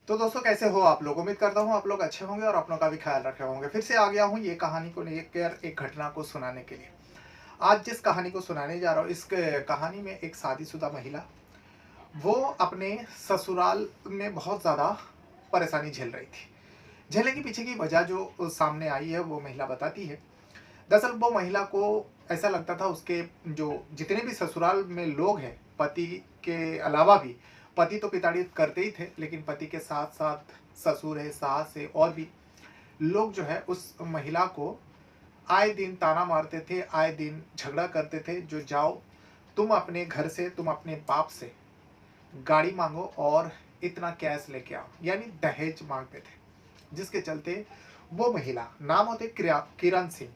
तो दोस्तों कैसे हो आप लोग? उम्मीद करता हूँ आप लोग अच्छे होंगे और अपनों का भी ख्याल रखे होंगे। फिर से आ गया हूँ ये कहानी को लेकर एक घटना को सुनाने के लिए। आज जिस कहानी को सुनाने जा रहा हूँ इस कहानी में एक शादीशुदा महिला वो अपने ससुराल में बहुत ज़्यादा परेशानी झेल रही थी। झेलने के पीछे की वजह जो सामने आई है वो महिला बताती है। दरअसल वो महिला को ऐसा लगता था उसके जो जितने भी ससुराल में लोग हैं पति के अलावा भी, पति तो पिताड़ी करते ही थे लेकिन पति के साथ साथ ससुर है, सास है और भी लोग जो है उस महिला को आए दिन ताना मारते थे, आए दिन झगड़ा करते थे। जो जाओ तुम अपने घर से, तुम अपने बाप से गाड़ी मांगो और इतना कैश लेके आओ, यानी दहेज मांगते थे। जिसके चलते वो महिला, नाम होते किरण सिंह,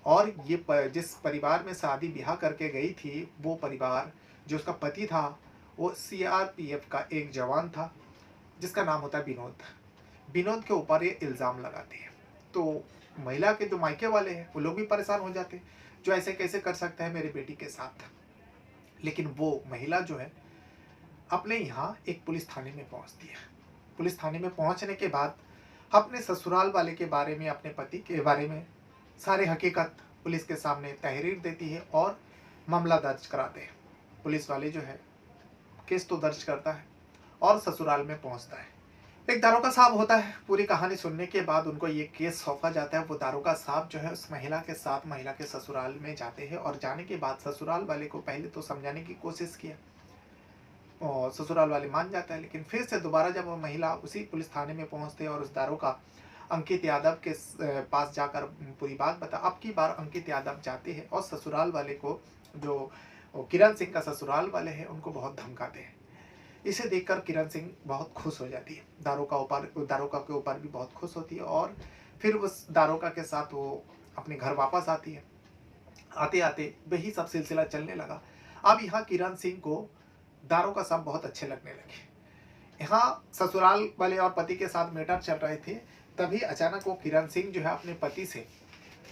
और ये जिस परिवार में शादी ब्याह करके गई थी वो परिवार, जो उसका पति था वो सीआरपीएफ का एक जवान था जिसका नाम होता है विनोद। विनोद के ऊपर ये इल्ज़ाम लगाते हैं। तो महिला के जो मायके वाले हैं वो लोग भी परेशान हो जाते हैं, जो ऐसे कैसे कर सकता है मेरी बेटी के साथ। लेकिन वो महिला जो है अपने यहाँ एक पुलिस थाने में पहुँचती है। पुलिस थाने में पहुँचने के बाद अपने ससुराल वाले के बारे में, अपने पति के बारे में सारी हकीकत पुलिस के सामने तहरीर देती है और मामला दर्ज कराते हैं। पुलिस वाले जो है केस तो दर्ज करता है और ससुराल में पहुंचता है। एक दारोगा साहब होता है। पूरी कहानी सुनने के बाद उनको ये केस सौंपा जाता है। वो दारोगा साहब जो है उस महिला के साथ महिला के ससुराल में जाते हैं और जाने के बाद ससुराल वाले को पहले तो समझाने की कोशिश किया और ससुराल वाले मान जाता है, लेकिन फिर से दोबारा जब वो महिला उसी पुलिस थाने में पहुंचते हैं और उस दारोगा अंकित यादव के पास जाकर पूरी बात बता, अब की बार अंकित यादव जाते हैं और ससुराल वाले को, जो किरण सिंह का ससुराल वाले हैं, उनको बहुत धमकाते हैं। इसे देखकर किरण सिंह बहुत खुश हो जाती है, दारोगा के ऊपर भी बहुत खुश होती है और फिर उस दारोगा के साथ वो अपने घर वापस आती है। आते आते वही सब सिलसिला चलने लगा। अब यहाँ किरण सिंह को दारोगा साहब बहुत अच्छे लगने लगे। यहाँ ससुराल वाले और पति के साथ मैटर चल रहे थे, तभी अचानक वो किरण सिंह जो है अपने पति से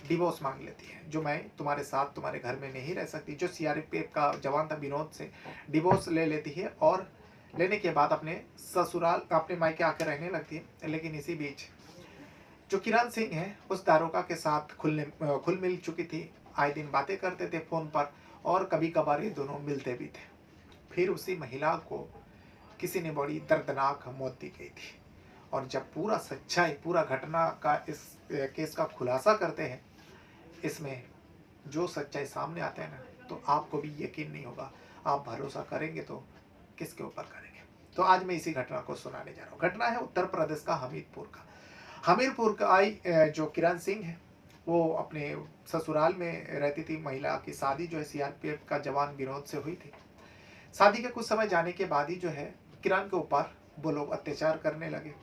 डिवोर्स मांग लेती है। जो मैं तुम्हारे साथ तुम्हारे घर में नहीं रह सकती, जो सीआरपीएफ का जवान था विनोद से डिवोर्स ले लेती है और लेने के बाद अपने ससुराल, अपने मायके आकर रहने लगती है। लेकिन इसी बीच जो किरण सिंह है उस दारोगा के साथ खुल मिल चुकी थी। आए दिन बातें करते थे फोन पर और कभी कभार ये दोनों मिलते भी थे। फिर उसी महिला को किसी ने बड़ी दर्दनाक मौत दी गई थी। और जब पूरा सच्चाई, पूरा घटना का इस केस का खुलासा करते हैं, इसमें जो सच्चाई सामने आते हैं ना, तो आपको भी यकीन नहीं होगा। आप भरोसा करेंगे तो किसके ऊपर करेंगे। तो आज मैं इसी घटना को सुनाने जा रहा हूँ। घटना है उत्तर प्रदेश का हमीरपुर का। हमीरपुर का आई जो किरण सिंह है वो अपने ससुराल में रहती थी। महिला की शादी जो है सीआरपीएफ का जवान विनोद से हुई थी। शादी के कुछ समय जाने के बाद ही जो है किरण के ऊपर वो लोग अत्याचार करने लगे।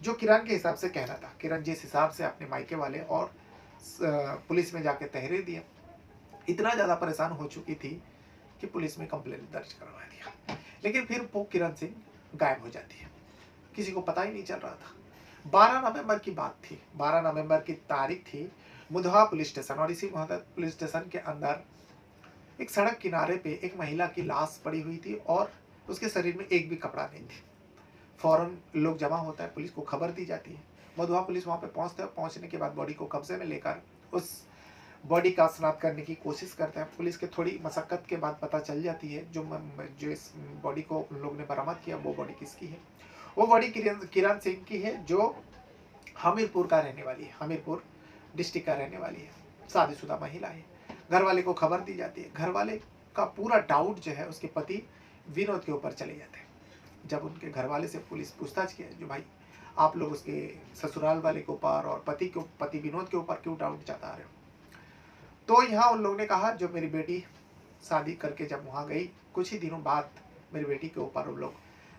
जो किरण के हिसाब से कहना था, किरण जिस हिसाब से अपने मायके वाले और पुलिस में जाके तहरीर दिया, इतना ज़्यादा परेशान हो चुकी थी कि पुलिस में कंप्लेंट दर्ज करवा दिया। लेकिन फिर वो किरण सिंह गायब हो जाती है, किसी को पता ही नहीं चल रहा था। 12 नवंबर की बात थी, 12 नवंबर की तारीख थी। मुधवा पुलिस स्टेशन, और इसी मुधवा पुलिस स्टेशन के अंदर एक सड़क किनारे पे एक महिला की लाश पड़ी हुई थी और उसके शरीर में एक भी कपड़ा नहीं थी। फौरन लोग जमा होता है, पुलिस को खबर दी जाती है। मधुआ पुलिस वहाँ पे पहुँचते हैं। पहुँचने के बाद बॉडी को कब्जे में लेकर उस बॉडी का शनाख्त करने की कोशिश करते हैं। पुलिस के थोड़ी मशक्कत के बाद पता चल जाती है जो इस बॉडी को उन लोग ने बरामद किया वो बॉडी किसकी है। वो बॉडी किरण सिंह की है, जो हमीरपुर का रहने वाली है, हमीरपुर डिस्ट्रिक्ट का रहने वाली है, शादीशुदा महिला है। घर वाले को खबर दी जाती है। घर वाले का पूरा डाउट जो है उसके पति विनोद के ऊपर चले जाते हैं। जब उनके घर वाले से पुलिस पूछताछ किया, जो भाई आप लोग उसके ससुराल वाले के ऊपर और पति विनोद के ऊपर क्यों डाउट जता रहे हो, तो यहाँ उन लोगों ने कहा जो मेरी बेटी शादी करके जब वहाँ गई, कुछ ही दिनों बाद मेरी बेटी के ऊपर उन लोग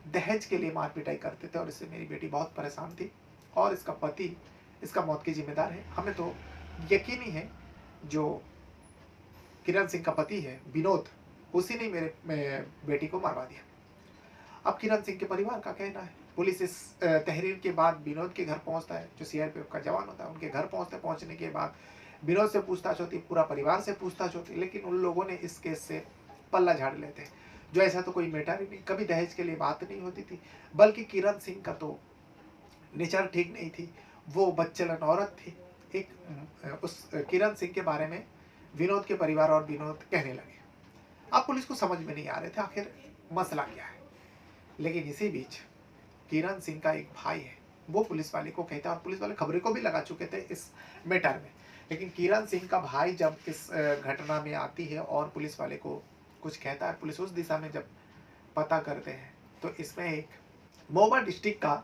दहेज के लिए मार पिटाई करते थे और इससे मेरी बेटी बहुत परेशान थी और इसका पति इसका मौत की जिम्मेदार है। हमें तो यकीन ही है जो किरण सिंह का पति है विनोद, उसी ने मेरे बेटी को मरवा दिया। अब किरण सिंह के परिवार का कहना है, पुलिस इस तहरीर के बाद विनोद के घर पहुंचता है, जो सीआरपीएफ का जवान होता है उनके घर पहुंचने के बाद विनोद से पूछताछ होती, पूरा परिवार से पूछताछ होती, लेकिन उन लोगों ने इस केस से पल्ला झाड़ लेते हैं। जो ऐसा तो कोई मैटर ही नहीं, कभी दहेज के लिए बात नहीं होती थी। बल्कि किरण सिंह का तो नेचर ठीक नहीं थी, वो बदचलन औरत थी। उस किरण सिंह के बारे में विनोद के परिवार और विनोद कहने लगे। अब पुलिस को समझ में नहीं आ रहे थे आखिर मसला क्या है। लेकिन इसी बीच किरण सिंह का एक भाई है, वो पुलिस वाले को कहता है, और पुलिस वाले खबरें को भी लगा चुके थे इस मैटर में। लेकिन किरण सिंह का भाई जब इस घटना में आती है और पुलिस वाले को कुछ कहता है, पुलिस उस दिशा में जब पता करते हैं तो इसमें एक महोबा डिस्ट्रिक्ट का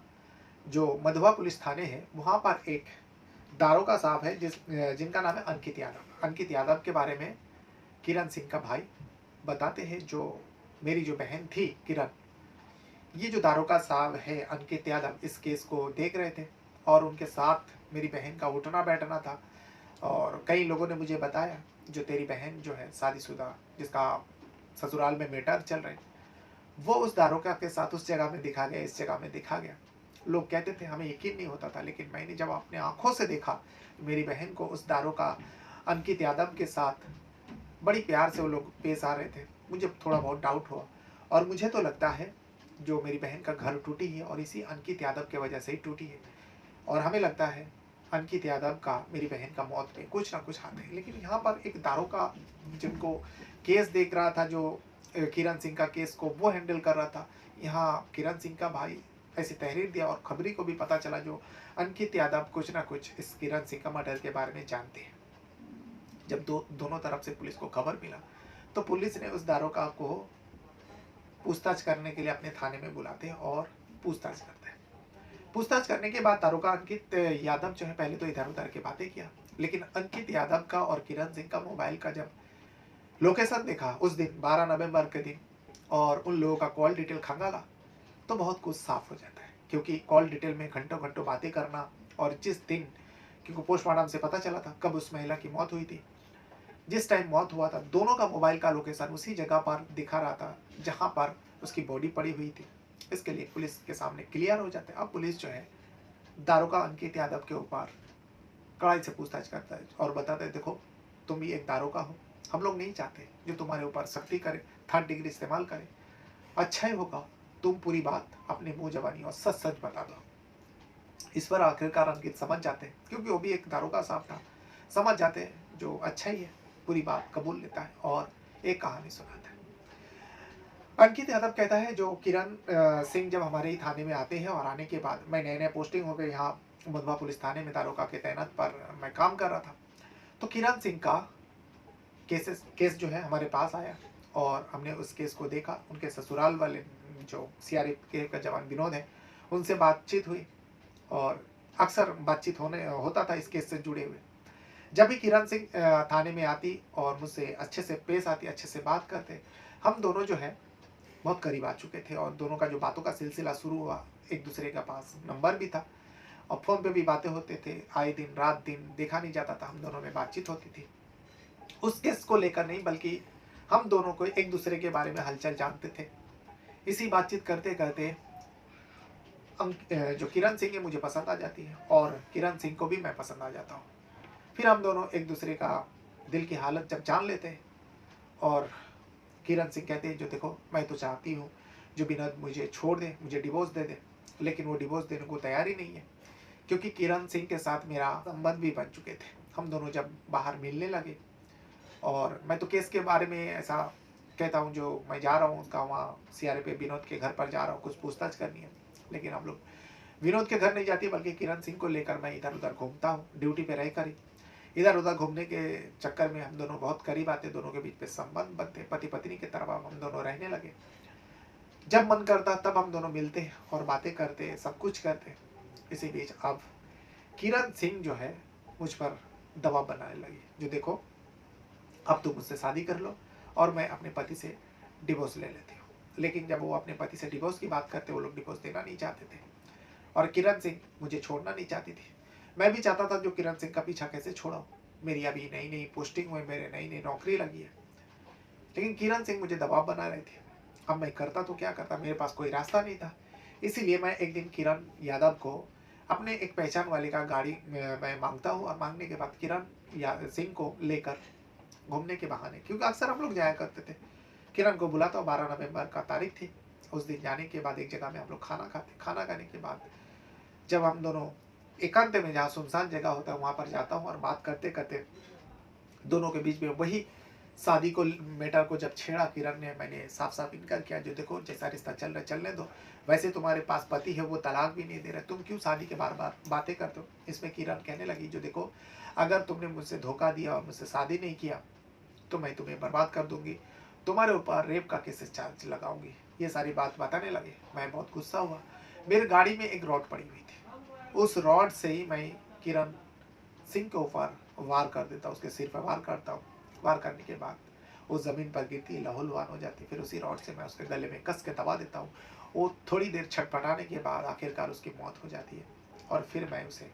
जो मधुआ पुलिस थाने है, वहाँ पर एक दारोगा साहब है जिनका नाम है अंकित यादव। अंकित यादव के बारे में किरण सिंह का भाई बताते हैं, जो मेरी जो बहन थी किरण, ये जो दारोगा साहब है अंकित यादव इस केस को देख रहे थे और उनके साथ मेरी बहन का उठना बैठना था। और कई लोगों ने मुझे बताया जो तेरी बहन जो है शादीशुदा, जिसका ससुराल में मैटर चल रहे, वो उस दारोगा के साथ उस जगह में दिखा गया, इस जगह में दिखा गया। लोग कहते थे, हमें यकीन नहीं होता था, लेकिन मैंने जब अपने आंखों से देखा मेरी बहन को उस दारोगा अंकित यादव के साथ बड़ी प्यार से वो लोग पेश आ रहे थे, मुझे थोड़ा बहुत डाउट हुआ। और मुझे तो लगता है जो मेरी बहन का घर टूटी है और इसी अंकित यादव की वजह से ही टूटी है। और हमें लगता है अंकित यादव का मेरी बहन का मौत में कुछ ना कुछ हाथ है। लेकिन यहाँ पर एक दारोगा जिनको केस देख रहा था, जो किरण सिंह का केस को वो हैंडल कर रहा था, यहाँ किरण सिंह का भाई ऐसे तहरीर दिया और खबरी को भी पता चला जो अंकित यादव कुछ ना कुछ इस किरण सिंह का मर्डर के बारे में जानते हैं। जब दोनों तरफ से पुलिस को खबर मिला तो पुलिस ने उस दारोगा को पूछताछ करने के लिए अपने थाने में बुलाते हैं और पूछताछ करते हैं। पूछताछ करने के बाद दारोगा अंकित यादव जो है पहले तो इधर उधर की बातें किया, लेकिन अंकित यादव का और किरण सिंह का मोबाइल का जब लोकेशन देखा उस दिन 12 नवंबर के दिन और उन लोगों का कॉल डिटेल खंगाला तो बहुत कुछ साफ हो जाता है। क्योंकि कॉल डिटेल में घंटों घंटों बातें करना, और जिस दिन, क्योंकि पोस्टमार्टम से पता चला था कब उस महिला की मौत हुई थी, जिस टाइम मौत हुआ था दोनों का मोबाइल का लोकेशन उसी जगह पर दिखा रहा था जहां पर उसकी बॉडी पड़ी हुई थी। इसके लिए पुलिस के सामने क्लियर हो जाते हैं। अब पुलिस जो है दारोगा अंकित यादव के ऊपर कड़ाई से पूछताछ करता है और बताता है, देखो तुम भी एक दारोगा हो, हम लोग नहीं चाहते जो तुम्हारे ऊपर सख्ती करे, थर्ड डिग्री इस्तेमाल करे। अच्छा ही होगा तुम पूरी बात अपने मुंह जबानी और सच सच बता दो। इस पर आखिरकार अंकित समझ जाते हैं, क्योंकि वो भी एक दारोगा साहब था, समझ जाते हैं जो अच्छा ही है, पूरी बात कबूल लेता है और एक कहानी सुनाता है। अंकित यादव कहता है, जो किरण सिंह जब हमारे ही थाने में आते हैं और आने के बाद मैं नए नए पोस्टिंग हो गई यहाँ मुधवा पुलिस थाने में दारोगा के तैनात पर मैं काम कर रहा था, तो किरण सिंह का केस जो है हमारे पास आया और हमने उस केस को देखा। उनके ससुराल वाले जो सीआरपीएफ के का जवान विनोद है उनसे बातचीत हुई और अक्सर बातचीत होता था इस केस से जुड़े हुए। जब भी किरण सिंह थाने में आती और मुझसे अच्छे से पेश आती, अच्छे से बात करते, हम दोनों जो है बहुत करीब आ चुके थे और दोनों का जो बातों का सिलसिला शुरू हुआ, एक दूसरे के पास नंबर भी था और फ़ोन पे भी बातें होते थे, आए दिन रात दिन देखा नहीं जाता था, हम दोनों में बातचीत होती थी। उस केस को लेकर नहीं, बल्कि हम दोनों को एक दूसरे के बारे में हलचल जानते थे। इसी बातचीत करते करते जो किरण सिंह है मुझे पसंद आ जाती है और किरण सिंह को भी मैं पसंद आ जाता हूँ। फिर हम दोनों एक दूसरे का दिल की हालत जब जान लेते हैं और किरण सिंह कहते हैं, जो देखो मैं तो चाहती हूँ जो विनोद मुझे छोड़ दे, मुझे डिवोर्स दे दे, लेकिन वो डिवोर्स देने को तैयार ही नहीं है, क्योंकि किरण सिंह के साथ मेरा संबंध भी बन चुके थे। हम दोनों जब बाहर मिलने लगे और मैं तो केस के बारे में ऐसा कहता हूँ, जो मैं जा रहा हूँ उसका वहाँ सीआरपीएफ विनोद के घर पर जा रहा हूँ, कुछ पूछताछ करनी है, लेकिन हम लोग विनोद के घर नहीं जाती, बल्कि किरण सिंह को लेकर मैं इधर उधर घूमता हूँ ड्यूटी पे रहकर ही। इधर उधर घूमने के चक्कर में हम दोनों बहुत करीब आते, दोनों के बीच पे संबंध बनते, पति पत्नी की तरह हम दोनों रहने लगे। जब मन करता तब हम दोनों मिलते और बातें करते, सब कुछ करते। इसी बीच अब किरण सिंह जो है मुझ पर दबाव बनाने लगी, जो देखो अब तुम मुझसे शादी कर लो और मैं अपने पति से डिवोर्स ले लेती हूँ। लेकिन जब वो अपने पति से डिवोर्स की बात करते, वो लोग डिवोर्स देना नहीं चाहते थे और किरण सिंह मुझे छोड़ना नहीं चाहती थी। मैं भी चाहता था जो किरण सिंह का पीछा कैसे छोड़ाऊं, मेरी अभी नई नई पोस्टिंग हुई, मेरे नई नई नौकरी लगी है, लेकिन किरण सिंह मुझे दबाव बना रहे थे। अब मैं करता तो क्या करता, मेरे पास कोई रास्ता नहीं था। इसीलिए मैं एक दिन किरण यादव को अपने एक पहचान वाले का गाड़ी मैं मांगता हूँ और मांगने के बाद किरण सिंह को लेकर घूमने के बहाने, क्योंकि अक्सर हम लोग जाया करते थे, किरण को बुलाता हूँ, 12 नवंबर का तारीख थी। उस दिन जाने के बाद एक जगह में हम लोग खाना खाते, खाना खाने के बाद जब हम दोनों एकांत में, जहाँ सुनसान जगह होता है, वहाँ पर जाता हूँ और बात करते करते दोनों के बीच में वही शादी को मैटर को जब छेड़ा किरण ने, मैंने साफ साफ इनकार किया, जो देखो जैसा रिश्ता चल रहा है चलने दो, वैसे तुम्हारे पास पति है, वो तलाक भी नहीं दे रहे, तुम क्यों शादी के बार बार बातें करते हो। इसमें किरण कहने लगी, जो देखो अगर तुमने मुझसे धोखा दिया और मुझसे शादी नहीं किया तो मैं तुम्हें बर्बाद कर दूंगी, तुम्हारे ऊपर रेप का केस चार्ज लगाऊंगी। ये सारी बात बताने लगे। मैं बहुत गुस्सा हुआ। मेरी गाड़ी में एक रॉड पड़ी हुई थी, उस रॉड से ही मैं किरण सिंह के ऊपर वार कर देता हूँ, उसके सिर पर वार करता हूँ। वार करने के बाद वो ज़मीन पर गिरती, लहूलुहान हो जाती। फिर उसी रॉड से मैं उसके गले में कस के दबा देता हूँ। वो थोड़ी देर छटपटाने के बाद आखिरकार उसकी मौत हो जाती है। और फिर मैं उसे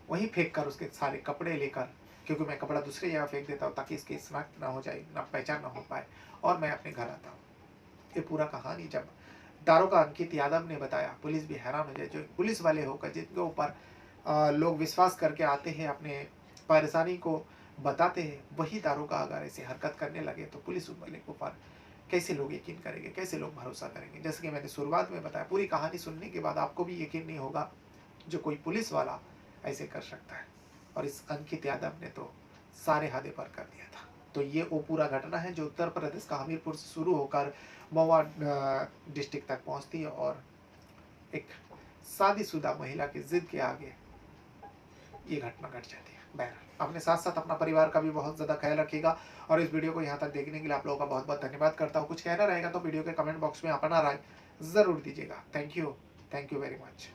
वहीं फेंक कर उसके सारे कपड़े लेकर, क्योंकि मैं कपड़ा दूसरी जगह फेंक देता हूँ ताकि इसकी शनाख्त ना हो जाए, ना पहचान ना हो पाए, और मैं अपने घर आता हूँ। ये पूरा कहानी जब दारोगा अंकित यादव ने बताया, पुलिस भी हैरान हो जाए। जो पुलिस वाले होकर जिनके ऊपर लोग विश्वास करके आते हैं, अपने परेशानी को बताते हैं, वही दारोगा अगर ऐसे हरकत करने लगे तो पुलिस वाले के ऊपर कैसे लोग यकीन करेंगे, कैसे लोग भरोसा करेंगे। जैसे कि मैंने शुरुआत में बताया, पूरी कहानी सुनने के बाद आपको भी यकीन नहीं होगा जो कोई पुलिस वाला ऐसे कर सकता है। और इस अंकित यादव ने तो सारे हदें पार कर दिया था। तो ये वो पूरा घटना है जो उत्तर प्रदेश का हमीरपुर से शुरू होकर महुआ डिस्ट्रिक्ट तक पहुंचती है और एक शादीशुदा महिला की जिद के आगे ये घटना घट जाती है। बहरहाल अपने साथ साथ अपना परिवार का भी बहुत ज़्यादा ख्याल रखिएगा। और इस वीडियो को यहाँ तक देखने के लिए आप लोगों का बहुत बहुत धन्यवाद करता हूँ। कुछ कहना रहेगा तो वीडियो के कमेंट बॉक्स में अपना राय ज़रूर दीजिएगा। Thank you very much.